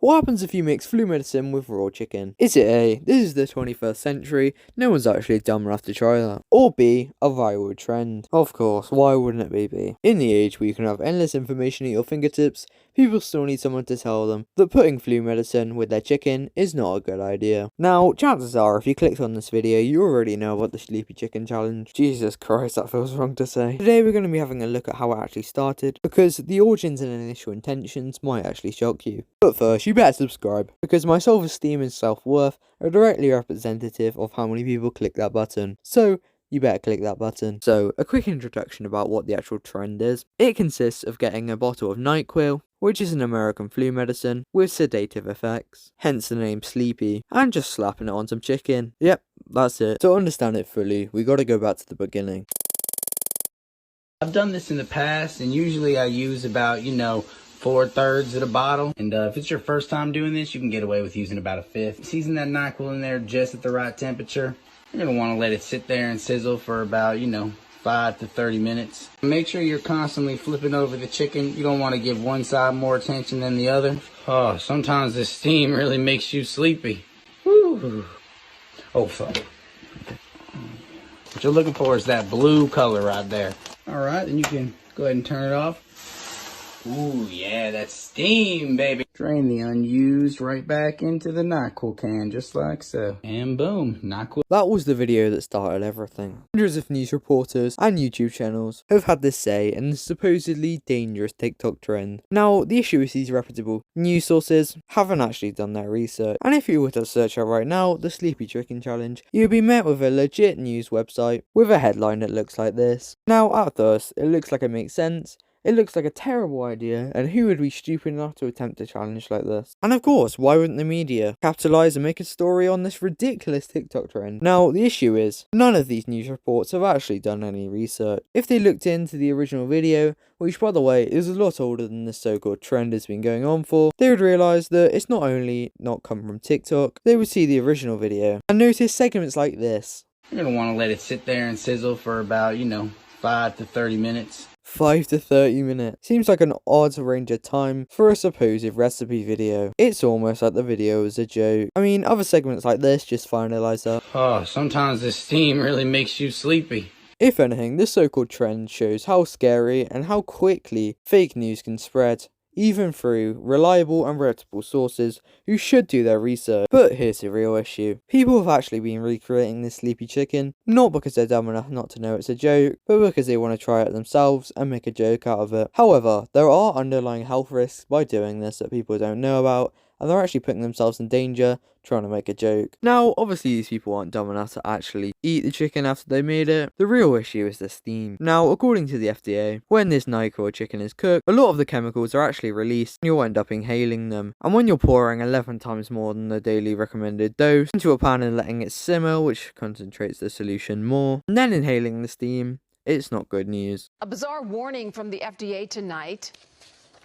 What happens if you mix flu medicine with raw chicken? Is it A, this is the 21st century, no one's actually dumb enough to try that? Or B, a viral trend? Of course, why wouldn't it be B? In the age where you can have endless information at your fingertips, people still need someone to tell them that putting flu medicine with their chicken is not a good idea. Now, chances are if you clicked on this video, you already know about the Sleepy Chicken Challenge. Jesus Christ, that feels wrong to say. Today we're going to be having a look at how it actually started, because the origins and initial intentions might actually shock you. But first, you better subscribe, because my self-esteem and self-worth are directly representative of how many people click that button. So, you better click that button. So, a quick introduction about what the actual trend is. It consists of getting a bottle of NyQuil, which is an American flu medicine with sedative effects, hence the name Sleepy, and just slapping it on some chicken. Yep, that's it. To understand it fully, we gotta go back to the beginning. I've done this in the past, and usually I use about, 4/3 of the bottle. And if it's your first time doing this, you can get away with using about a fifth. Season that NyQuil in there just at the right temperature. You're going to want to let it sit there and sizzle for about, 5 to 30 minutes. Make sure you're constantly flipping over the chicken. You don't want to give one side more attention than the other. Oh, sometimes the steam really makes you sleepy. Woo. Oh, fuck. What you're looking for is that blue color right there. All right, then you can go ahead and turn it off. Ooh, yeah, that's steam, baby. Drain the unused right back into the NyQuil can, just like so. And boom, NyQuil. That was the video that started everything. Hundreds of news reporters and YouTube channels have had this say in the supposedly dangerous TikTok trend. Now, the issue is these reputable news sources haven't actually done their research, and if you were to search out right now, the Sleepy Chicken Challenge, you'd be met with a legit news website with a headline that looks like this. Now, at first, it looks like it makes sense. It looks like a terrible idea, and who would be stupid enough to attempt a challenge like this? And of course, why wouldn't the media capitalise and make a story on this ridiculous TikTok trend? Now, the issue is, none of these news reports have actually done any research. If they looked into the original video, which by the way is a lot older than this so-called trend has been going on for, they would realise that it's not only not come from TikTok, they would see the original video, and notice segments like this. You're going to want to let it sit there and sizzle for about, 5 to 30 minutes. 5 to 30 minutes. Seems like an odd range of time for a supposed recipe video. It's almost like the video is a joke. I mean, other segments like this just finalise that. Oh, sometimes the steam really makes you sleepy. If anything, this so-called trend shows how scary and how quickly fake news can spread, even through reliable and reputable sources who should do their research. But here's the real issue. People have actually been recreating this Sleepy Chicken, not because they're dumb enough not to know it's a joke, but because they want to try it themselves and make a joke out of it. However, there are underlying health risks by doing this that people don't know about, and they're actually putting themselves in danger trying to make a joke. Now, obviously these people aren't dumb enough to actually eat the chicken after they made it. The real issue is the steam. Now, according to the FDA, when this NyQuil chicken is cooked, a lot of the chemicals are actually released and you'll end up inhaling them. And when you're pouring 11 times more than the daily recommended dose into a pan and letting it simmer, which concentrates the solution more, and then inhaling the steam, it's not good news. A bizarre warning from the FDA tonight.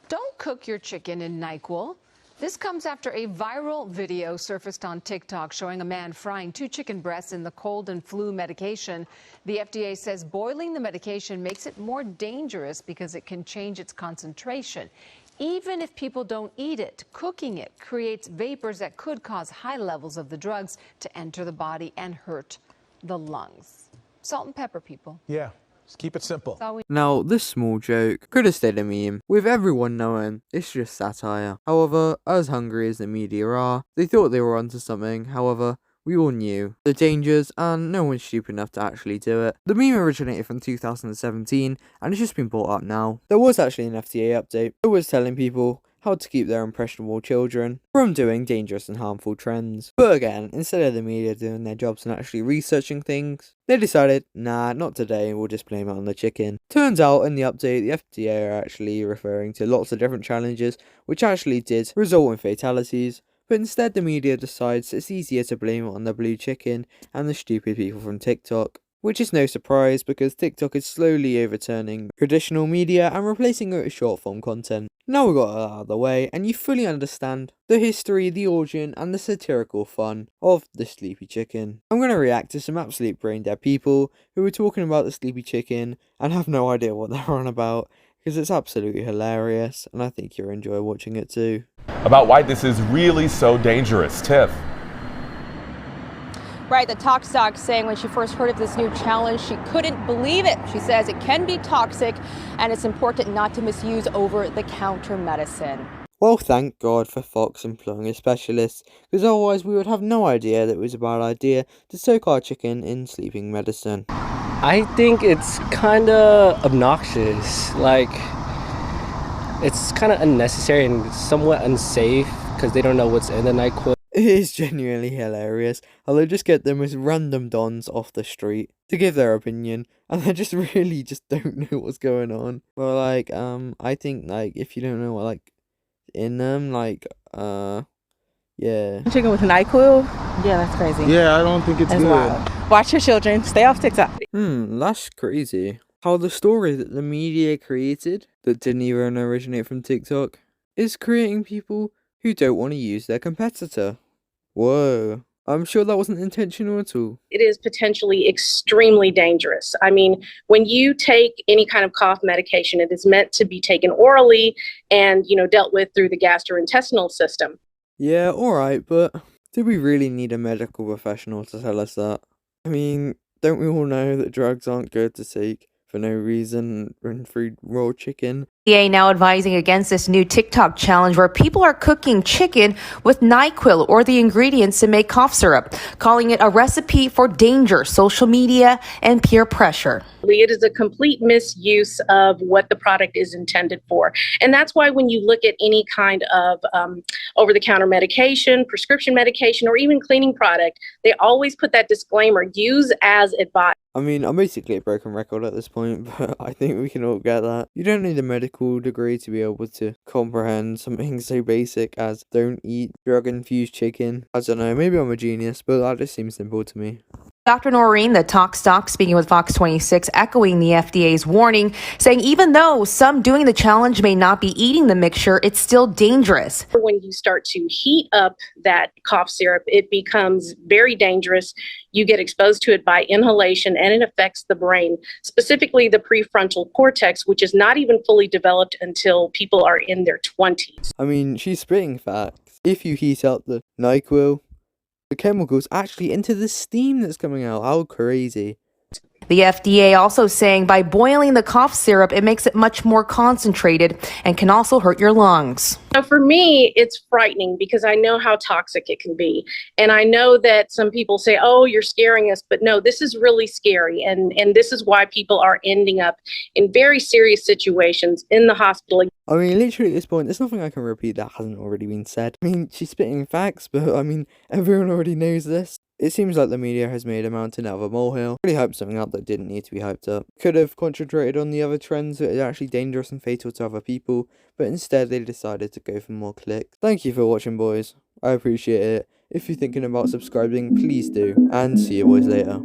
Don't cook your chicken in NyQuil. This comes after a viral video surfaced on TikTok showing a man frying 2 chicken breasts in the cold and flu medication. The FDA says boiling the medication makes it more dangerous because it can change its concentration. Even if people don't eat it, cooking it creates vapors that could cause high levels of the drugs to enter the body and hurt the lungs. Salt and pepper, people. Yeah. Just keep it simple. Now, this small joke could have stayed a meme, with everyone knowing it's just satire. However, as hungry as the media are, they thought they were onto something. However, we all knew the dangers, and no one's stupid enough to actually do it. The meme originated from 2017, and it's just been brought up now. There was actually an FDA update that was telling people how to keep their impressionable children from doing dangerous and harmful trends. But again, instead of the media doing their jobs and actually researching things, they decided, nah, not today, we'll just blame it on the chicken. Turns out in the update, the FDA are actually referring to lots of different challenges, which actually did result in fatalities, but instead the media decides it's easier to blame it on the blue chicken and the stupid people from TikTok. Which is no surprise because TikTok is slowly overturning traditional media and replacing it with short form content. Now we got that out of the way and you fully understand the history, the origin and the satirical fun of the Sleepy Chicken. I'm going to react to some absolute brain dead people who are talking about the Sleepy Chicken and have no idea what they're on about, because it's absolutely hilarious, and I think you'll enjoy watching it too. About why this is really so dangerous. Tiff. Right, the Talk Stock saying when she first heard of this new challenge, she couldn't believe it. She says it can be toxic and it's important not to misuse over-the-counter medicine. Well, thank God for Fox employing a specialist, because otherwise we would have no idea that it was a bad idea to soak our chicken in sleeping medicine. I think it's kind of obnoxious. Like, it's kind of unnecessary and somewhat unsafe because they don't know what's in the NyQuil. It is genuinely hilarious how they just get the most random dons off the street to give their opinion, and they just really just don't know what's going on. But like, I think like if you don't know what like in them, like, yeah. Chicken with NyQuil? Yeah, that's crazy. Yeah, I don't think it's good. Wild. Watch your children. Stay off TikTok. That's crazy. How the story that the media created, that didn't even originate from TikTok, is creating people who don't want to use their competitor. Whoa. I'm sure that wasn't intentional at all. It is potentially extremely dangerous. I mean, when you take any kind of cough medication, it is meant to be taken orally and, dealt with through the gastrointestinal system. Yeah, alright, but do we really need a medical professional to tell us that? I mean, don't we all know that drugs aren't good to take for no reason and through raw chicken? FDA now advising against this new TikTok challenge where people are cooking chicken with NyQuil or the ingredients to make cough syrup, calling it a recipe for danger, social media, and peer pressure. It is a complete misuse of what the product is intended for. And that's why when you look at any kind of over-the-counter medication, prescription medication, or even cleaning product, they always put that disclaimer, use as advised. I mean, I'm basically a broken record at this point, but I think we can all get that. You don't need a medical degree to be able to comprehend something so basic as don't eat drug-infused chicken. I don't know, maybe I'm a genius, but that just seems simple to me. Dr. Noreen, the Talk Stock, speaking with Fox 26, echoing the FDA's warning, saying even though some doing the challenge may not be eating the mixture, it's still dangerous. When you start to heat up that cough syrup, it becomes very dangerous. You get exposed to it by inhalation, and it affects the brain, specifically the prefrontal cortex, which is not even fully developed until people are in their 20s. I mean, she's spitting facts. If you heat up the NyQuil, the chemicals actually into the steam that's coming out. How crazy. The FDA also saying by boiling the cough syrup, it makes it much more concentrated and can also hurt your lungs. So for me, it's frightening because I know how toxic it can be. And I know that some people say, oh, you're scaring us. But no, this is really scary. And this is why people are ending up in very serious situations in the hospital. I mean, literally at this point, there's nothing I can repeat that hasn't already been said. I mean, she's spitting facts, but I mean, everyone already knows this. It seems like the media has made a mountain out of a molehill. Really hyped something up that didn't need to be hyped up. Could have concentrated on the other trends that are actually dangerous and fatal to other people, but instead they decided to go for more clicks. Thank you for watching, boys. I appreciate it. If you're thinking about subscribing, please do. And see you boys later.